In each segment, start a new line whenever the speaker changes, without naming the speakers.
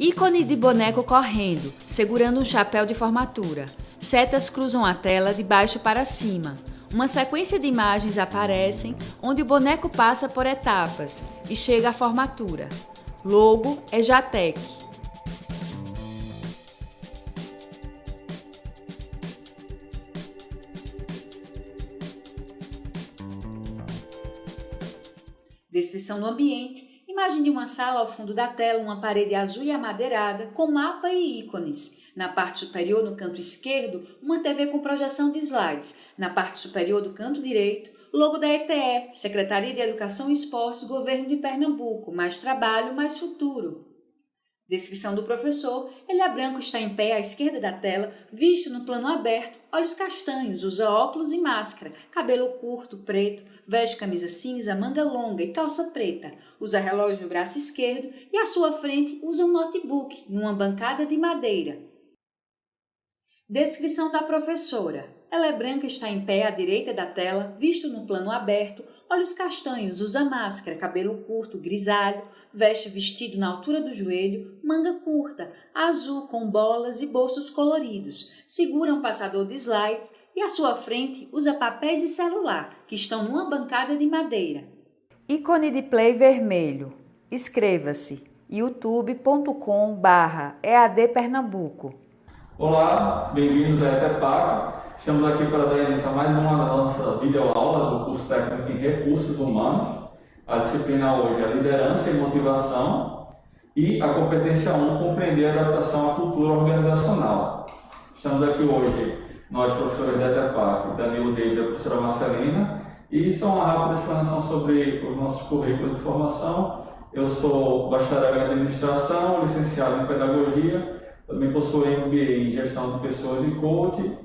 Ícone de boneco correndo, segurando um chapéu de formatura. Setas cruzam a tela de baixo para cima. Uma sequência de imagens aparecem, onde o boneco passa por etapas e chega à formatura. Logo é Jatec. Descrição do ambiente. Imagem de uma sala ao fundo da tela, uma parede azul e amadeirada, com mapa e ícones. Na parte superior, no canto esquerdo, uma TV com projeção de slides. Na parte superior do canto direito, logo da ETE, Secretaria de Educação e Esportes, Governo de Pernambuco. Mais trabalho, mais futuro. Descrição do professor. Ele é branco, está em pé à esquerda da tela, visto no plano aberto, olhos castanhos, usa óculos e máscara, cabelo curto, preto, veste camisa cinza, manga longa e calça preta, usa relógio no braço esquerdo e à sua frente usa um notebook, numa bancada de madeira. Descrição da professora. Ela é branca, está em pé à direita da tela, visto no plano aberto, olhos castanhos, usa máscara, cabelo curto, grisalho, veste vestido na altura do joelho, manga curta, azul com bolas e bolsos coloridos, segura um passador de slides e à sua frente usa papéis e celular, que estão numa bancada de madeira. Ícone de play vermelho. Inscreva-se youtube.com/EAD Pernambuco.
Olá, bem-vindos à ETEPAC. Estamos aqui para dar início a mais uma da nossa videoaula do curso técnico em recursos humanos. A disciplina hoje é a liderança e motivação e a competência 1, compreender a adaptação à cultura organizacional. Estamos aqui hoje, nós professores da ETEPAC, Danilo David e a professora Marcelina, e só uma rápida explanação sobre os nossos currículos de formação. Eu sou bacharel em administração, licenciado em pedagogia, também possuo MBA em gestão de pessoas e coaching,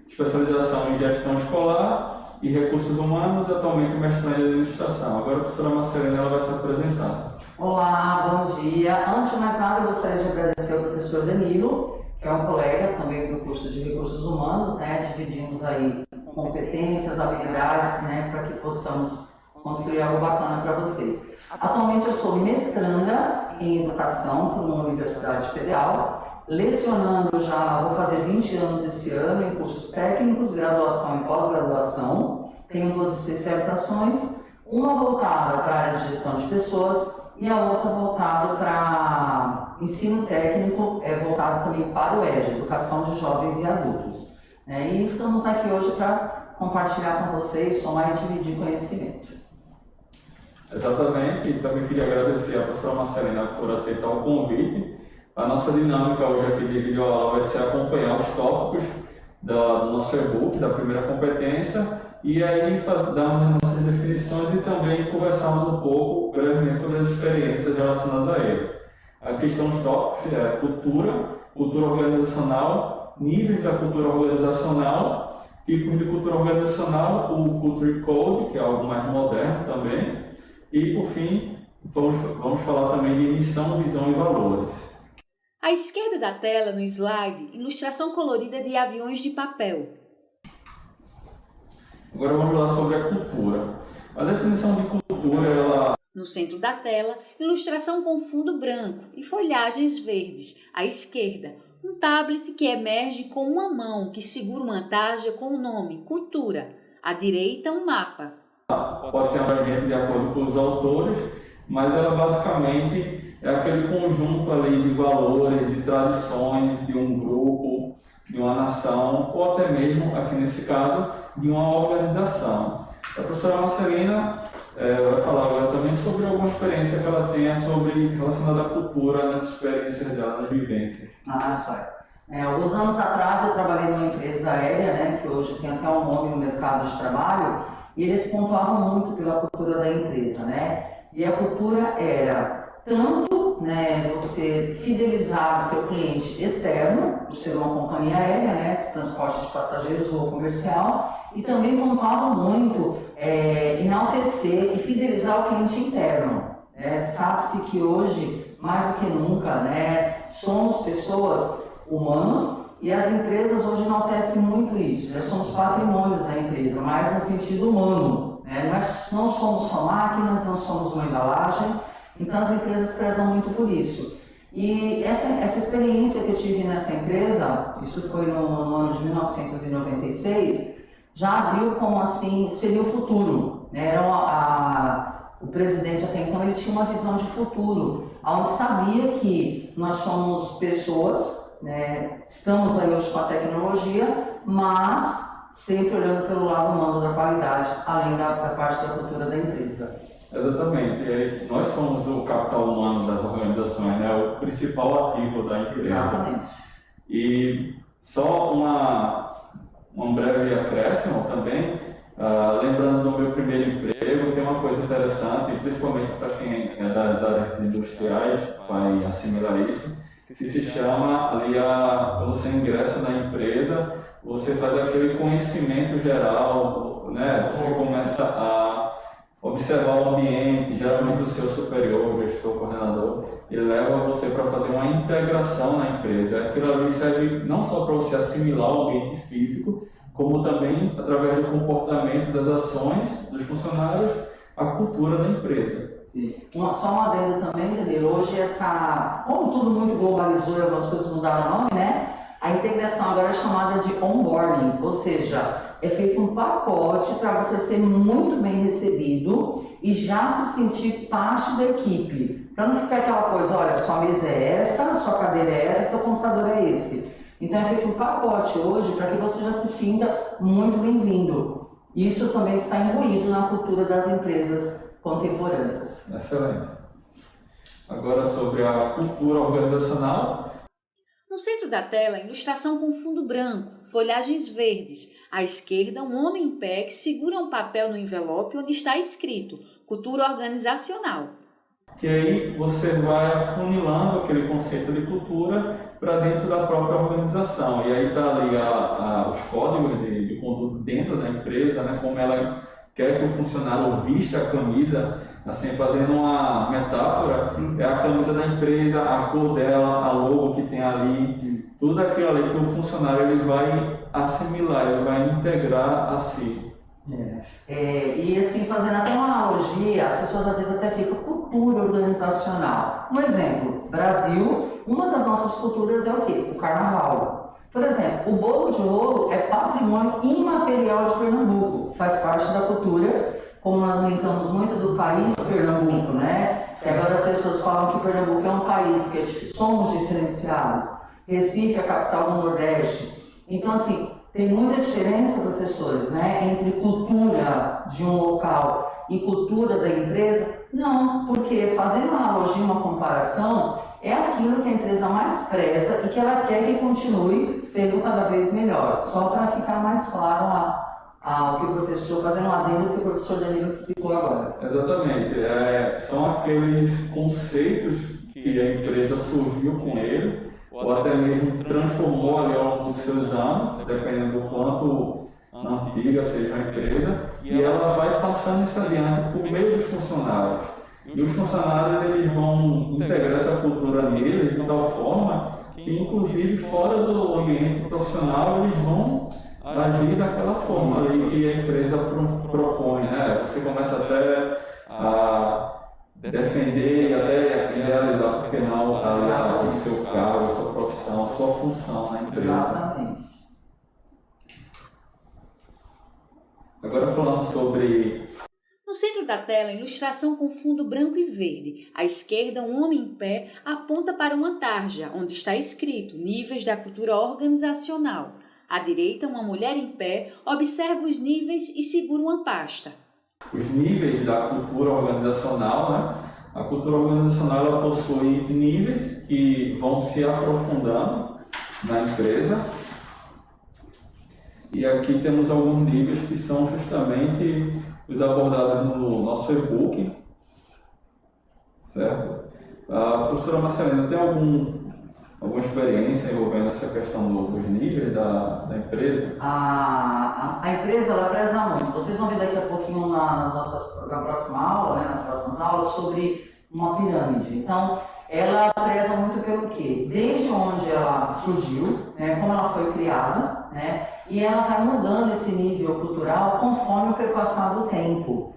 especialização em gestão escolar e recursos humanos e atualmente mestrado em administração. Agora a professora Marcelina ela vai se apresentar.
Olá, bom dia. Antes de mais nada, eu gostaria de agradecer ao professor Danilo, que é um colega também do curso de recursos humanos, Dividimos aí competências, habilidades, para que possamos construir algo bacana para vocês. Atualmente eu sou mestranda em educação por uma universidade federal, lecionando já, vou fazer 20 anos esse ano em cursos técnicos, graduação e pós-graduação. Tenho 2 especializações, uma voltada para a área de gestão de pessoas e a outra voltada para ensino técnico, voltada também para o EJA, Educação de Jovens e Adultos. E estamos aqui hoje para compartilhar com vocês, somar e dividir conhecimento.
Exatamente, e também queria agradecer à professora Marcelina por aceitar o convite. A nossa dinâmica hoje aqui de videoaula vai ser acompanhar os tópicos do nosso e-book, da primeira competência, e aí darmos as nossas definições e também conversarmos um pouco brevemente sobre as experiências relacionadas a ele. Aqui estão os tópicos: cultura organizacional, níveis da cultura organizacional, tipos de cultura organizacional, o Culture Code, que é algo mais moderno também, e por fim vamos falar também de missão, visão e valores.
À esquerda da tela, no slide, ilustração colorida de aviões de papel.
Agora vamos falar sobre a cultura. A definição de cultura, ela...
No centro da tela, ilustração com fundo branco e folhagens verdes. À esquerda, um tablet que emerge com uma mão que segura uma tarja com o nome Cultura. À direita, um mapa.
Pode ser abrangente de acordo com os autores, mas ela basicamente é aquele conjunto ali de valores, de tradições de um grupo, de uma nação, ou até mesmo, aqui nesse caso, de uma organização. A professora Marcelina vai falar agora também sobre alguma experiência que ela tenha relacionada à cultura, nas experiências dela, nas vivências.
Isso aí. Alguns anos atrás eu trabalhei numa empresa aérea, que hoje tem até um nome no mercado de trabalho, e eles pontuavam muito pela cultura da empresa, E a cultura era tanto você fidelizar seu cliente externo, por ser uma companhia aérea, de transporte de passageiros ou comercial, e também pontuava muito enaltecer e fidelizar o cliente interno. Sabe-se que hoje, mais do que nunca, somos pessoas humanas e as empresas hoje enaltecem muito isso. Nós somos patrimônios da empresa, mas no sentido humano. Nós não somos só máquinas, não somos uma embalagem. Então as empresas prezam muito por isso. E essa experiência que eu tive nessa empresa, isso foi no ano de 1996, já abriu como assim, seria o futuro. O presidente até então ele tinha uma visão de futuro, onde sabia que nós somos pessoas, né, estamos aí hoje com a tecnologia, mas sempre olhando pelo lado humano da qualidade, além da parte da cultura da empresa.
Exatamente, é isso. Nós somos o capital humano das organizações, né? O principal ativo da empresa.
Exatamente.
E só um breve acréscimo também, lembrando do meu primeiro emprego, tem uma coisa interessante, principalmente para quem é das áreas industriais, vai assimilar isso, que se chama ali quando você ingressa na empresa, você faz aquele conhecimento geral, né? Você começa a observar o ambiente, geralmente o seu superior, o gestor, o coordenador, ele leva você para fazer uma integração na empresa. Aquilo ali serve não só para você assimilar o ambiente físico, como também através do comportamento, das ações dos funcionários, a cultura da empresa.
Sim. Só uma adendo também, Danilo, hoje como tudo muito globalizou e algumas coisas mudaram o nome, né? A integração agora é chamada de onboarding, ou seja, é feito um pacote para você ser muito bem recebido e já se sentir parte da equipe. Para não ficar aquela coisa, olha, sua mesa é essa, sua cadeira é essa, seu computador é esse. Então é feito um pacote hoje para que você já se sinta muito bem-vindo. Isso também está imbuído na cultura das empresas contemporâneas.
Excelente. Agora sobre a cultura organizacional.
No centro da tela, ilustração com fundo branco, folhagens verdes. À esquerda, um homem em pé que segura um papel no envelope onde está escrito Cultura Organizacional.
Que aí você vai afunilando aquele conceito de cultura para dentro da própria organização. E aí está ali os códigos de conduta dentro da empresa, né, como ela quer que o funcionário vista a camisa, assim, fazendo uma metáfora, é a camisa da empresa, a cor dela, a logo que tem ali, tudo aquilo ali que o funcionário ele vai assimilar, ele vai integrar a si.
E assim, fazendo até uma analogia, as pessoas às vezes até ficam cultura organizacional. Um exemplo, Brasil, uma das nossas culturas é o quê? O carnaval. Por exemplo, o bolo de rolo é patrimônio imaterial de Pernambuco, faz parte da cultura, como nós brincamos muito do país Pernambuco, né? Que agora as pessoas falam que Pernambuco é um país que somos diferenciados. Recife é a capital do Nordeste. Então, assim, tem muita diferença, professores, né? Entre cultura de um local e cultura da empresa. Não, porque fazendo uma analogia, uma comparação, é aquilo que a empresa mais preza e que ela quer que continue sendo cada vez melhor. Só para ficar mais claro o que o professor, fazendo um adendo que o professor Danilo explicou agora.
Exatamente. São aqueles conceitos que a empresa surgiu com ele, ou até mesmo transformou ali ao longo dos seus anos, dependendo do quanto antiga seja a empresa, e ela vai passando isso adiante por meio dos funcionários. E os funcionários eles vão integrar essa cultura neles de tal forma que, inclusive, fora do ambiente profissional, eles vão agir daquela forma ali que a empresa propõe, né? Você começa até a defender e até realizar, porque não, o seu cargo, a sua profissão, a sua função na empresa.
Exatamente.
Agora falando sobre...
No centro da tela, ilustração com fundo branco e verde. À esquerda, um homem em pé aponta para uma tarja, onde está escrito Níveis da Cultura Organizacional. À direita, uma mulher em pé observa os níveis e segura uma pasta.
Os níveis da cultura organizacional, né? A cultura organizacional ela possui níveis que vão se aprofundando na empresa. E aqui temos alguns níveis que são justamente os abordados no nosso e-book, certo? A professora Marcelina tem alguma experiência envolvendo essa questão dos níveis da empresa?
A empresa ela preza muito. Vocês vão ver daqui a pouquinho na próxima aula, né, nas próximas aulas, sobre uma pirâmide. Então, ela preza muito pelo quê? Desde onde ela surgiu, né, como ela foi criada, né, e ela vai mudando esse nível cultural conforme o passar do tempo.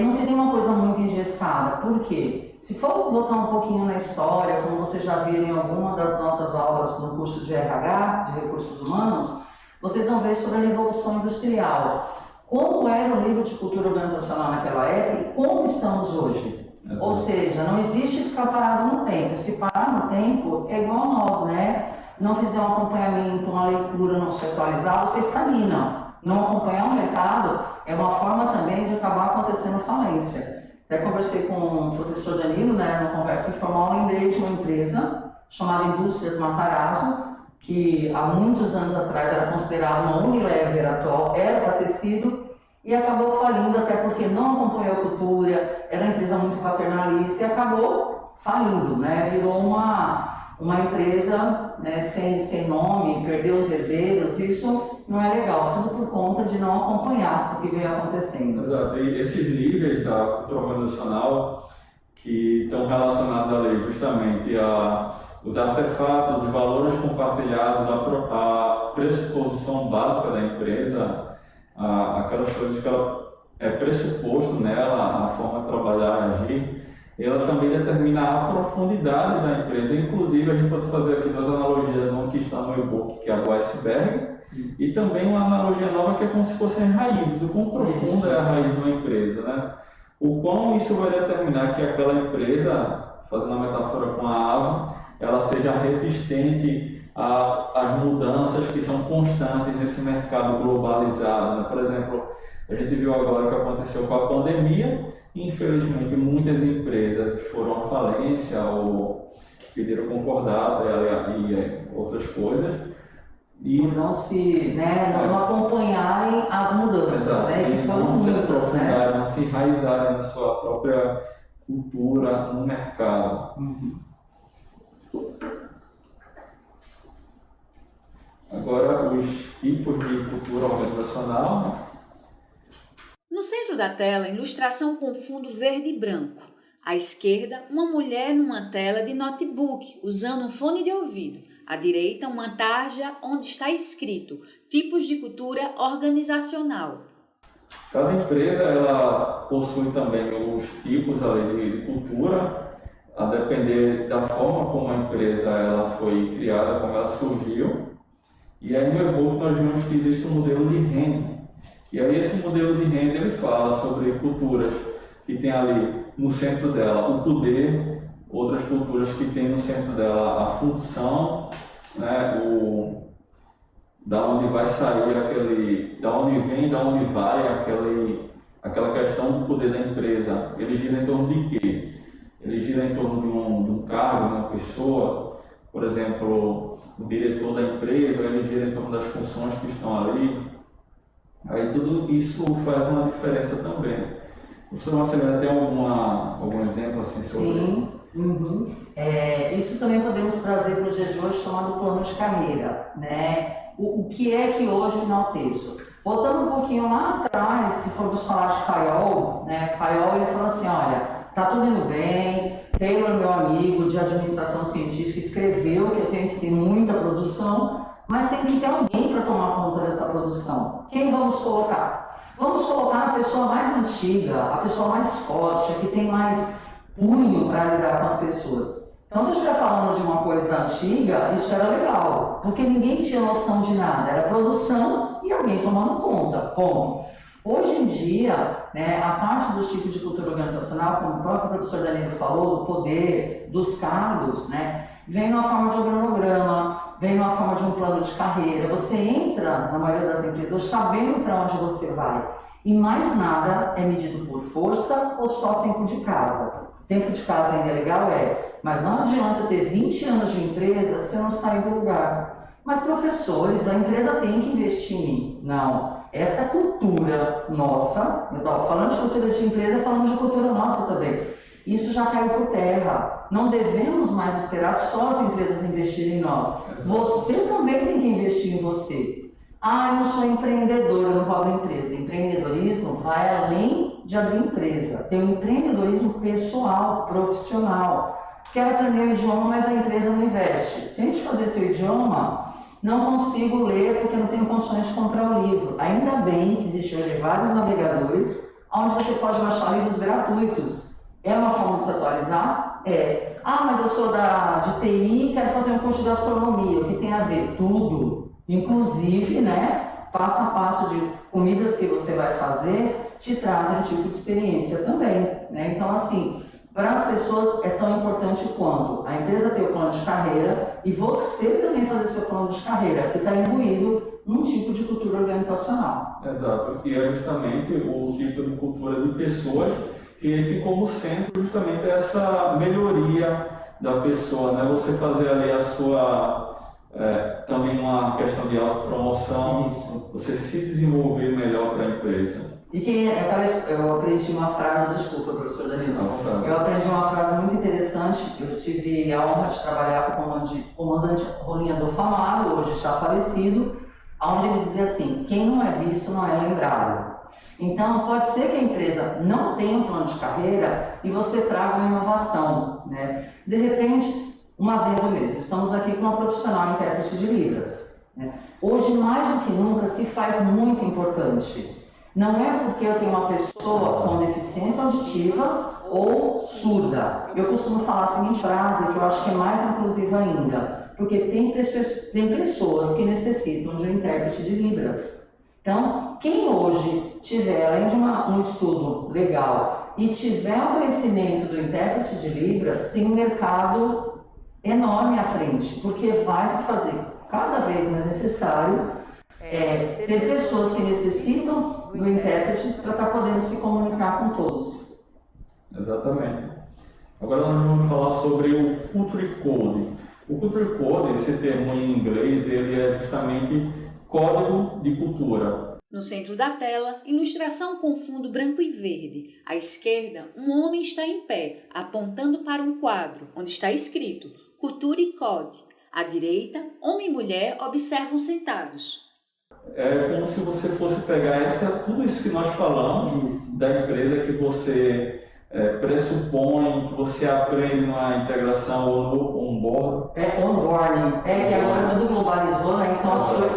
Não seria uma coisa muito engessada. Por quê? se for voltar um pouquinho na história, como vocês já viram em alguma das nossas aulas no curso de RH, de Recursos Humanos, vocês vão ver sobre a Revolução Industrial. Como era o nível de cultura organizacional naquela época e como estamos hoje. Ou seja, não existe ficar parado no tempo. Se parar no tempo, é igual a nós, né? Não fizer um acompanhamento, uma leitura, não se atualizar, você estagna. Não acompanhar o mercado é uma forma também de acabar acontecendo falência. Até conversei com o professor Danilo, né, numa conversa informal, lembrei de uma empresa chamada Indústrias Matarazzo, que há muitos anos atrás era considerada uma Unilever atual, era para tecido, e acabou falindo até porque não acompanhou a cultura, era uma empresa muito paternalista e acabou falindo, né, virou uma empresa, né, sem nome, perdeu os herdeiros, isso não é legal, tudo por conta de não acompanhar o que veio acontecendo.
Exato, e esses níveis da cultura organizacional que estão relacionados ali justamente os artefatos, os valores compartilhados, a pressuposição básica da empresa, aquelas coisas que ela é pressuposto nela, a forma de trabalhar e agir, ela também determina a profundidade da empresa. Inclusive, a gente pode fazer aqui duas analogias, uma que está no e-book, que é o iceberg, e também uma analogia nova que é como se fossem raízes, o quão profunda é a raiz de uma empresa, né? O quão isso vai determinar que aquela empresa, fazendo a metáfora com a árvore, ela seja resistente às mudanças que são constantes nesse mercado globalizado, né? Por exemplo, a gente viu agora o que aconteceu com a pandemia. Infelizmente, muitas empresas foram à falência ou pediram concordata e outras coisas. E
por não não acompanharem as mudanças, né? E foram muitas, né?
Não se enraizarem na sua própria cultura no mercado. Agora, os tipos de cultura organizacional.
No centro da tela, ilustração com fundo verde e branco. À esquerda, uma mulher numa tela de notebook, usando um fone de ouvido. À direita, uma tarja onde está escrito tipos de cultura organizacional.
Cada empresa ela possui também os tipos ali de cultura, a depender da forma como a empresa ela foi criada, como ela surgiu. E aí no e-book nós vimos que existe um modelo de renda. E aí esse modelo de renda ele fala sobre culturas que tem ali no centro dela o poder, outras culturas que tem no centro dela a função, né, da onde vai sair da onde vem, da onde vai aquela questão do poder da empresa. Ele gira em torno de quê? Ele gira em torno de um cargo, de uma pessoa, por exemplo, o diretor da empresa, ele gira em torno das funções que estão ali. Aí tudo isso faz uma diferença também. Professor Marcelina, tem algum exemplo assim sobre?
Sim. Isso também podemos trazer para os dias de hoje, chamado plano de carreira, né? O que é que hoje enalteço? Voltando um pouquinho lá atrás, se formos falar de Fayol, né? Fayol ele falou assim, olha, tá tudo indo bem, Taylor, meu amigo de administração científica, escreveu que eu tenho que ter muita produção, mas tem que ter alguém para tomar conta dessa produção. Quem vamos colocar? Vamos colocar a pessoa mais antiga, a pessoa mais forte, a que tem mais punho para lidar com as pessoas. Então, se eu estiver falando de uma coisa antiga, isso era legal, porque ninguém tinha noção de nada, era produção e alguém tomando conta. Bom, hoje em dia, né, a parte dos tipos de cultura organizacional, como o próprio professor Danilo falou, do poder, dos cargos, né, vem numa forma de organograma, vem numa forma de um plano de carreira. Você entra, na maioria das empresas, sabendo para onde você vai. E mais nada é medido por força ou só tempo de casa. Tempo de casa ainda é legal, mas não adianta eu ter 20 anos de empresa se eu não sair do lugar. Mas professores, a empresa tem que investir em mim. Não, essa cultura nossa, eu estava falando de cultura de empresa, falando de cultura nossa também. Isso já caiu por terra. Não devemos mais esperar só as empresas investirem em nós. Você também tem que investir em você. Eu não sou empreendedor, eu não vou abrir empresa. Empreendedorismo vai além de abrir empresa. Tem o empreendedorismo pessoal, profissional. Quero aprender o idioma, mas a empresa não investe. Tente fazer seu idioma, não consigo ler porque não tenho condições de comprar o livro. Ainda bem que existem hoje vários navegadores onde você pode baixar livros gratuitos. É uma forma de se atualizar? É. Ah, mas eu sou de TI e quero fazer um curso de gastronomia. O que tem a ver? Tudo. Inclusive, né, passo a passo de comidas que você vai fazer te trazem tipo de experiência também, né? Então, assim, para as pessoas é tão importante quanto a empresa ter o plano de carreira e você também fazer seu plano de carreira, que está imbuído num tipo de cultura organizacional.
Exato, e é justamente o tipo de cultura de pessoas que tem como centro justamente essa melhoria da pessoa, né? Você fazer ali a sua... também uma questão de autopromoção, você se desenvolver melhor para a empresa.
E eu aprendi uma frase, desculpa, professor Danilo, eu aprendi uma frase muito interessante. Eu tive a honra de trabalhar com o comandante Rolinha do Famaro, hoje já falecido, onde ele dizia assim: quem não é visto não é lembrado. Então, pode ser que a empresa não tenha um plano de carreira e você traga uma inovação, né? De repente, um adendo mesmo, estamos aqui com uma profissional intérprete de Libras, né? Hoje, mais do que nunca, se faz muito importante. Não é porque eu tenho uma pessoa com deficiência auditiva ou surda. Eu costumo falar a seguinte frase, que eu acho que é mais inclusiva ainda, porque tem pessoas que necessitam de um intérprete de Libras. Então, quem hoje tiver, além de um estudo legal, e tiver o conhecimento do intérprete de Libras, tem um mercado enorme à frente, porque vai se fazer cada vez mais necessário ter pessoas que necessitam do intérprete para estar podendo se comunicar com todos.
Exatamente. Agora nós vamos falar sobre o Culture Code. O Culture Code, esse termo em inglês, ele é justamente código de cultura.
No centro da tela, ilustração com fundo branco e verde. À esquerda, um homem está em pé, apontando para um quadro, onde está escrito Culture Code. À direita, homem e mulher observam sentados.
É como se você fosse pegar tudo isso que nós falamos da empresa que você pressupõe, que você aprende na integração ou no onboard.
Onboarding. Que agora tudo globalizou, né?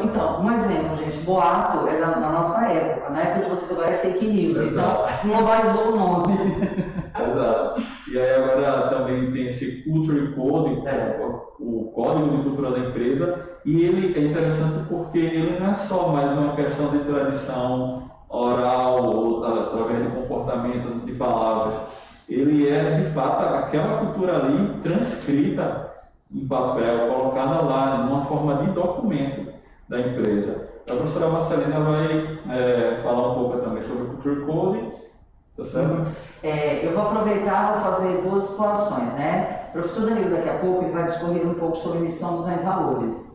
Então, um exemplo, gente, boato é da nossa época. Na época de você agora é fake news. Exato. Então, globalizou o nome.
Exato. E aí agora também tem esse Culture Code, o código de cultura da empresa, e ele é interessante porque ele não é só mais uma questão de tradição oral ou através de comportamento, de palavras. Ele é, de fato, aquela cultura ali transcrita em papel, colocada lá, numa forma de documento da empresa. A professora Marcelina vai falar um pouco também sobre o Culture Code, tá certo?
Eu vou aproveitar e vou fazer duas situações, né? O professor Danilo, daqui a pouco, ele vai discorrer um pouco sobre missão, visão e valores.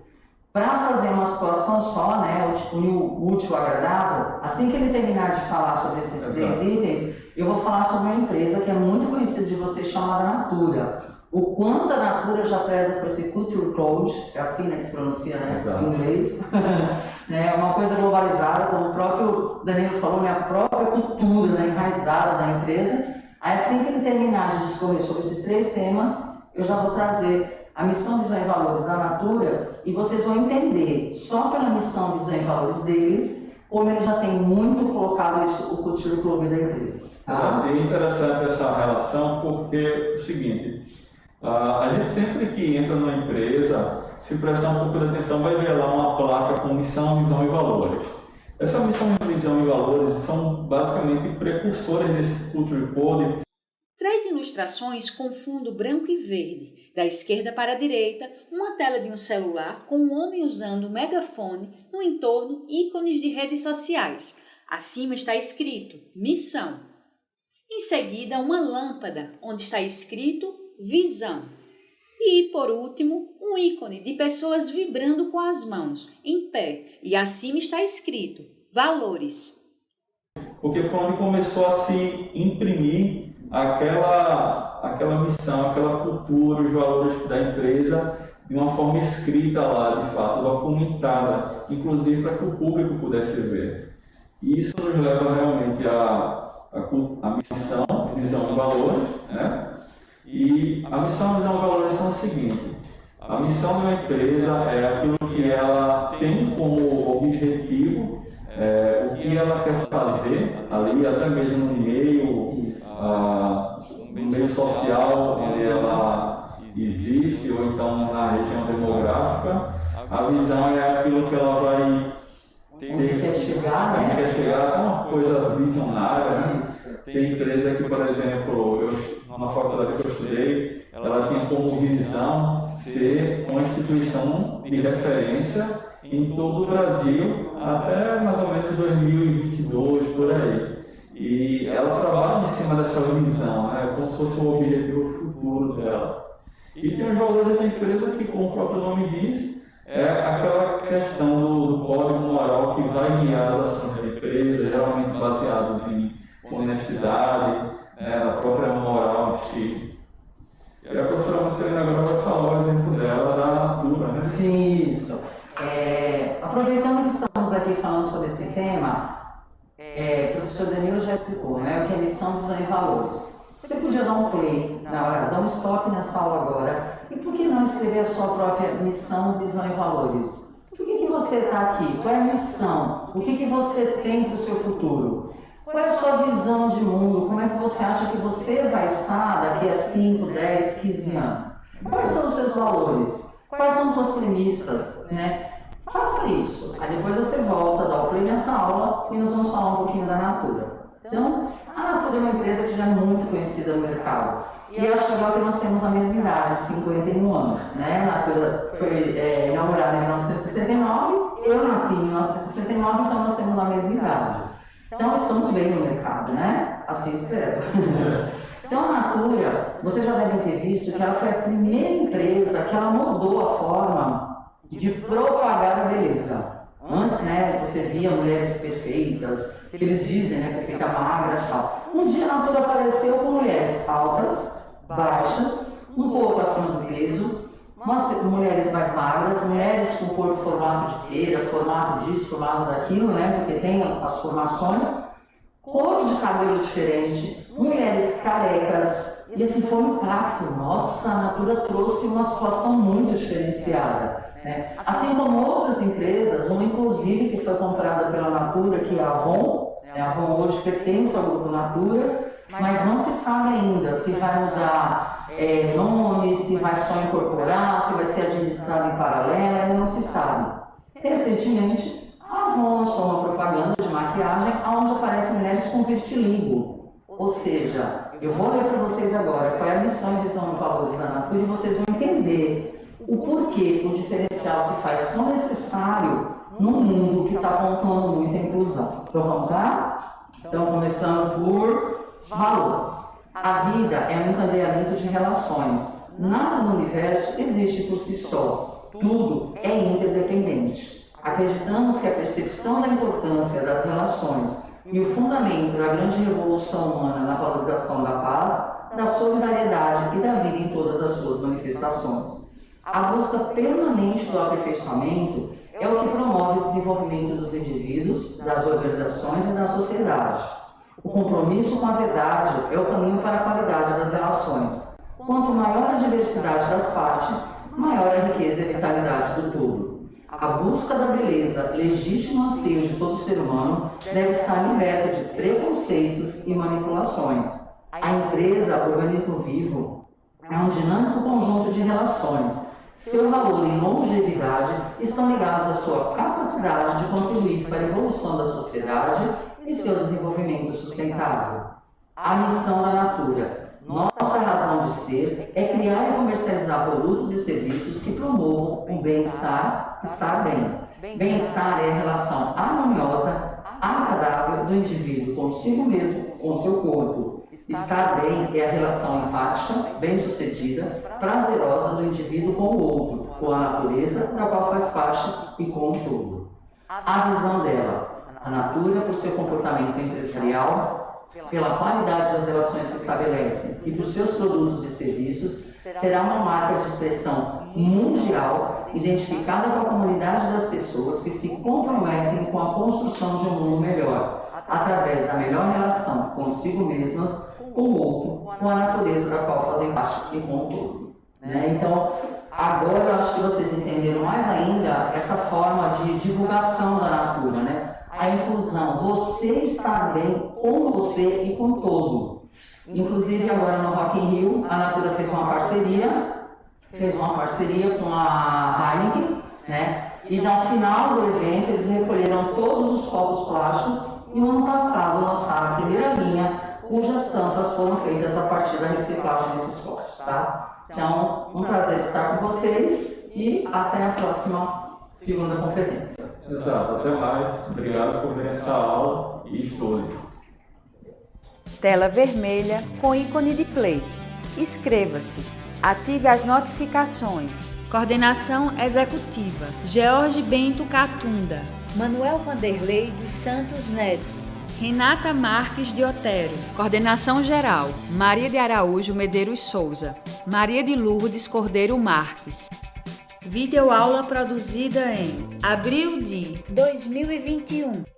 Para fazer uma situação só, né, unir o útil ao agradável, assim que ele terminar de falar sobre esses três itens, eu vou falar sobre uma empresa que é muito conhecida de vocês, chamada Natura. O quanto a Natura já preza por esse Culture Code, é assim, né, que se pronuncia, né, em inglês. É uma coisa globalizada, como o próprio Danilo falou, né, a própria cultura, né, enraizada da empresa. Assim que ele terminar de discorrer sobre esses três temas, eu já vou trazer a missão, visão e valores da Natura, e vocês vão entender, só pela missão, visão e valores deles, como ele já tem muito colocado o Culture Club da empresa. Tá?
É interessante essa relação, porque é o seguinte, a gente sempre que entra numa empresa, se prestar um pouco de atenção, vai ver lá uma placa com missão, visão e valores. Essa missão, visão e valores são basicamente precursores desse Culture Code.
Três ilustrações com fundo branco e verde. Da esquerda para a direita, uma tela de um celular com um homem usando um megafone, no entorno ícones de redes sociais. Acima está escrito Missão. Em seguida, uma lâmpada, onde está escrito Visão. E, por último, um ícone de pessoas vibrando com as mãos, em pé, e acima está escrito Valores.
Porque foi onde começou a se imprimir aquela missão, aquela cultura, os valores da empresa de uma forma escrita lá, de fato, documentada, inclusive para que o público pudesse ver. E isso nos leva realmente a missão, visão e valores, né? E a missão, visão e valores são o seguinte: a missão de uma empresa é aquilo que ela tem como objetivo, o que ela quer fazer ali, até mesmo no e-mail, meio social onde ela existe, ou então na região demográfica. A visão é aquilo que ela vai
onde quer chegar, né?
Quer chegar com uma coisa visionária, né? Tem empresa que, por exemplo, na faculdade que eu estudei, ela tinha como visão ser uma instituição de referência em todo o Brasil até mais ou menos 2022, por aí. E ela trabalha em cima dessa visão, né? Como se fosse o objetivo futuro dela. E tem os valores da empresa que, como o próprio nome diz, é aquela questão do código moral que vai guiar as ações da empresa, geralmente baseados em honestidade, né, na própria moral em si. E a professora Marcelina agora vai falar o exemplo dela da Natura, né?
Isso. Aproveitando que estamos aqui falando sobre esse tema, o professor Danilo já explicou, né, o que é missão, visão e valores. Você podia dar um play, dar um stop nessa aula agora, e por que não escrever a sua própria missão, visão e valores? Por que você está aqui? Qual é a missão? O que você tem para o seu futuro? Qual é a sua visão de mundo? Como é que você acha que você vai estar daqui a 5, 10, 15 anos? Quais são os seus valores? Quais são as suas premissas? Né? Faça isso. Aí depois você volta, dá o play nessa aula e nós vamos falar um pouquinho da Natura. Então, a Natura é uma empresa que já é muito conhecida no mercado. E acho que agora nós temos a mesma idade, 51 anos. Né? A Natura foi inaugurada em 1969, eu nasci em 1969, então nós temos a mesma idade. Então estamos bem no mercado, né? Assim espero. Então a Natura, vocês já devem ter visto que ela foi a primeira empresa que ela mudou a forma de propagar a beleza. Antes, né, você via mulheres perfeitas, que eles dizem, né, perfeita magras e tal. Um dia a Natura apareceu com mulheres altas, baixas, um pouco acima do peso, mulheres mais magras, mulheres com corpo formato de pera, formato disso, formato daquilo, né, porque tem as formações, cor de cabelo diferente, mulheres carecas, e assim foi um impacto. Nossa, a Natura trouxe uma situação muito diferenciada. Assim como outras empresas, uma inclusive que foi comprada pela Natura, que é a Avon. A Avon hoje pertence ao grupo Natura, mas não se sabe ainda se vai mudar nome, se vai só incorporar, se vai ser administrado em paralelo, ainda não se sabe. Recentemente, a Avon lançou uma propaganda de maquiagem onde aparecem mulheres com vitiligo. Ou seja, eu vou ler para vocês agora qual é a missão e visão e valores da Natura e vocês vão entender o porquê o diferencial se faz tão necessário num mundo que está pontuando muita inclusão. Então vamos lá? Então começando por valores. A vida é um encadeamento de relações. Nada no universo existe por si só. Tudo é interdependente. Acreditamos que a percepção da importância das relações e o fundamento da grande revolução humana na valorização da paz, da solidariedade e da vida em todas as suas manifestações. A busca permanente do aperfeiçoamento é o que promove o desenvolvimento dos indivíduos, das organizações e da sociedade. O compromisso com a verdade é o caminho para a qualidade das relações. Quanto maior a diversidade das partes, maior a riqueza e a vitalidade do todo. A busca da beleza, legítimo anseio de todo ser humano, deve estar liberta de preconceitos e manipulações. A empresa, organismo vivo, é um dinâmico conjunto de relações. Seu valor e longevidade estão ligados à sua capacidade de contribuir para a evolução da sociedade e seu desenvolvimento sustentável. A missão da Natura, nossa razão de ser, é criar e comercializar produtos e serviços que promovam o bem-estar, estar bem. Bem-estar é a relação harmoniosa, agradável do indivíduo consigo mesmo, com seu corpo. Estar bem é a relação empática, bem-sucedida, prazerosa do indivíduo com o outro, com a natureza da qual faz parte e com o todo. A visão dela, a Natura, por seu comportamento empresarial, pela qualidade das relações que estabelece e por seus produtos e serviços, será uma marca de expressão mundial, identificada com a comunidade das pessoas que se comprometem com a construção de um mundo melhor, através da melhor relação consigo mesmas, com o outro, com a natureza da qual fazem parte e com o todo. Então, agora eu acho que vocês entenderam mais ainda essa forma de divulgação da Natura, né? A inclusão, você estar bem com você e com todo. Inclusive agora no Rock in Rio, a Natura fez uma parceria com a Heineken, né? E no final do evento eles recolheram todos os copos plásticos e no ano passado lançaram a primeira linha, cujas tampas foram feitas a partir da reciclagem desses copos, tá? Então, um prazer estar com vocês e até a próxima segunda conferência.
Exato, até mais. Obrigado por ver essa aula e estude.
Tela vermelha com ícone de play. Inscreva-se. Ative as notificações. Coordenação Executiva: George Bento Catunda, Manuel Vanderlei dos Santos Neto, Renata Marques de Otero. Coordenação Geral: Maria de Araújo Medeiros Souza, Maria de Lourdes Cordeiro Marques. Videoaula produzida em abril de 2021.